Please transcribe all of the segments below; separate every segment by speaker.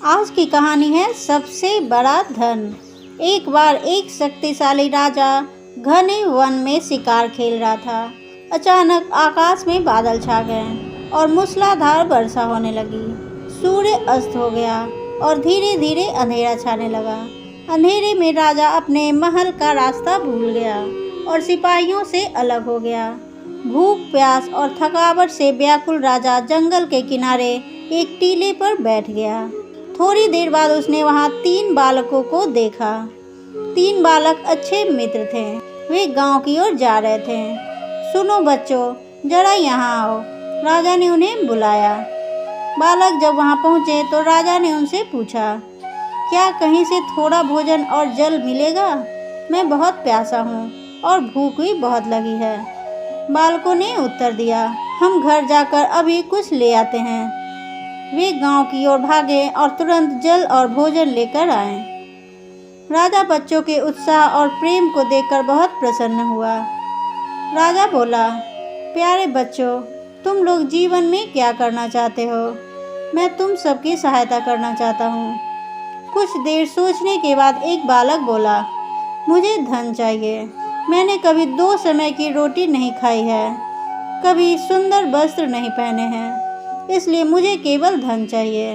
Speaker 1: आज की कहानी है सबसे बड़ा धन। एक बार एक शक्तिशाली राजा घने वन में शिकार खेल रहा था। अचानक आकाश में बादल छा गए और मूसलाधार वर्षा होने लगी। सूर्य अस्त हो गया और धीरे धीरे अंधेरा छाने लगा। अंधेरे में राजा अपने महल का रास्ता भूल गया और सिपाहियों से अलग हो गया। भूख, प्यास और थकावट से व्याकुल राजा जंगल के किनारे एक टीले पर बैठ गया। थोड़ी देर बाद उसने वहां 3 बालकों को देखा। 3 बालक अच्छे मित्र थे। वे गांव की ओर जा रहे थे। सुनो बच्चों, जरा यहाँ आओ, राजा ने उन्हें बुलाया। बालक जब वहां पहुंचे तो राजा ने उनसे पूछा, क्या कहीं से थोड़ा भोजन और जल मिलेगा? मैं बहुत प्यासा हूँ और भूख भी बहुत लगी है। बालकों ने उत्तर दिया, हम घर जाकर अभी कुछ ले आते हैं। वे गांव की ओर भागे और तुरंत जल और भोजन लेकर आए। राजा बच्चों के उत्साह और प्रेम को देखकर बहुत प्रसन्न हुआ। राजा बोला, प्यारे बच्चों, तुम लोग जीवन में क्या करना चाहते हो? मैं तुम सबकी सहायता करना चाहता हूँ। कुछ देर सोचने के बाद एक बालक बोला, मुझे धन चाहिए। मैंने कभी 2 समय की रोटी नहीं खाई है, कभी सुंदर वस्त्र नहीं पहने हैं, इसलिए मुझे केवल धन चाहिए।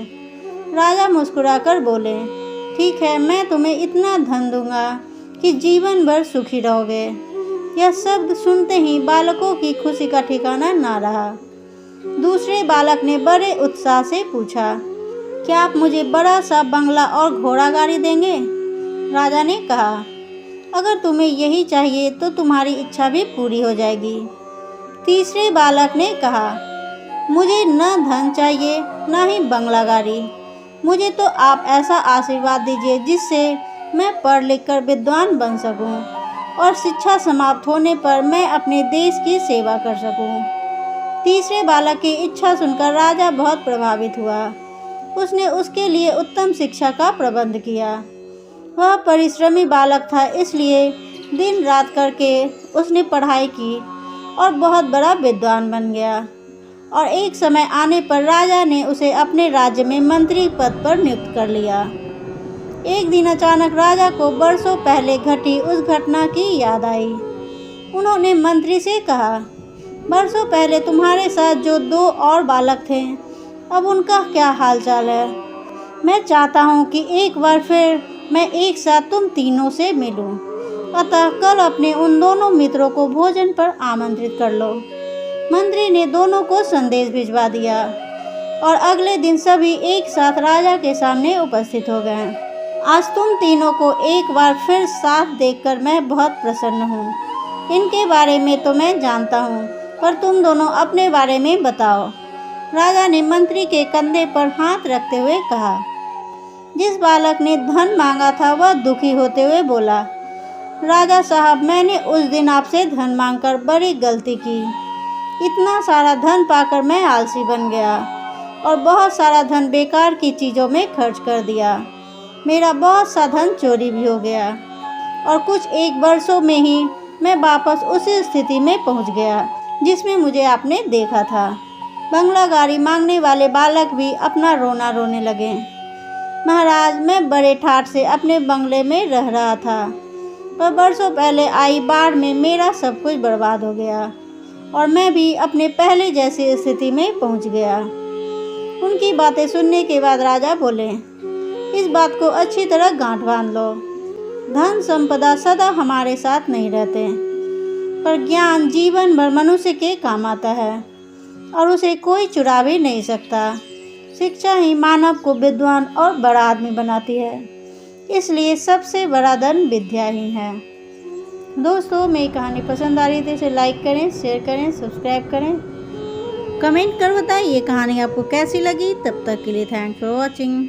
Speaker 1: राजा मुस्कुराकर बोले, ठीक है, मैं तुम्हें इतना धन दूंगा कि जीवन भर सुखी रहोगे। यह शब्द सुनते ही बालकों की खुशी का ठिकाना ना रहा। दूसरे बालक ने बड़े उत्साह से पूछा, क्या आप मुझे बड़ा सा बंगला और घोड़ा गाड़ी देंगे? राजा ने कहा, अगर तुम्हें यही चाहिए तो तुम्हारी इच्छा भी पूरी हो जाएगी। तीसरे बालक ने कहा, मुझे न धन चाहिए न ही बंगला गाड़ी। मुझे तो आप ऐसा आशीर्वाद दीजिए जिससे मैं पढ़ लिख कर विद्वान बन सकूं और शिक्षा समाप्त होने पर मैं अपने देश की सेवा कर सकूं। तीसरे बालक की इच्छा सुनकर राजा बहुत प्रभावित हुआ। उसने उसके लिए उत्तम शिक्षा का प्रबंध किया। वह परिश्रमी बालक था, इसलिए दिन रात करके उसने पढ़ाई की और बहुत बड़ा विद्वान बन गया। और एक समय आने पर राजा ने उसे अपने राज्य में मंत्री पद पर नियुक्त कर लिया। एक दिन अचानक राजा को बरसों पहले घटी उस घटना की याद आई। उन्होंने मंत्री से कहा, बरसों पहले तुम्हारे साथ जो 2 और बालक थे, अब उनका क्या हाल चाल है? मैं चाहता हूँ कि एक बार फिर मैं एक साथ तुम तीनों से मिलूं। अतः कल अपने उन दोनों मित्रों को भोजन पर आमंत्रित कर लो। मंत्री ने दोनों को संदेश भिजवा दिया और अगले दिन सभी एक साथ राजा के सामने उपस्थित हो गए। आज तुम तीनों को एक बार फिर साथ देखकर मैं बहुत प्रसन्न हूँ। इनके बारे में तो मैं जानता हूँ, पर तुम दोनों अपने बारे में बताओ। राजा ने मंत्री के कंधे पर हाथ रखते हुए कहा। जिस बालक ने धन मांगा था वह दुखी होते हुए बोला, राजा साहब, मैंने उस दिन आपसे धन मांगकर बड़ी गलती की। इतना सारा धन पाकर मैं आलसी बन गया और बहुत सारा धन बेकार की चीज़ों में खर्च कर दिया। मेरा बहुत सा धन चोरी भी हो गया और कुछ 1 वर्षों में ही मैं वापस उसी स्थिति में पहुंच गया जिसमें मुझे आपने देखा था। बंगला गाड़ी मांगने वाले बालक भी अपना रोना रोने लगे। महाराज, मैं बड़े ठाठ से अपने बंगले में रह रहा था, पर बरसों पहले आई बाढ़ में मेरा सब कुछ बर्बाद हो गया और मैं भी अपने पहले जैसी स्थिति में पहुंच गया। उनकी बातें सुनने के बाद राजा बोले, इस बात को अच्छी तरह गांठ बांध लो। धन संपदा सदा हमारे साथ नहीं रहते, पर ज्ञान जीवन भर मनुष्य के काम आता है और उसे कोई चुरा भी नहीं सकता। शिक्षा ही मानव को विद्वान और बड़ा आदमी बनाती है, इसलिए सबसे बड़ा धन विद्या ही है। दोस्तों, मेरी कहानी पसंद आ रही थी इसे लाइक करें, शेयर करें, सब्सक्राइब करें, कमेंट कर बताएं ये कहानी आपको कैसी लगी। तब तक के लिए थैंक्स फॉर वॉचिंग।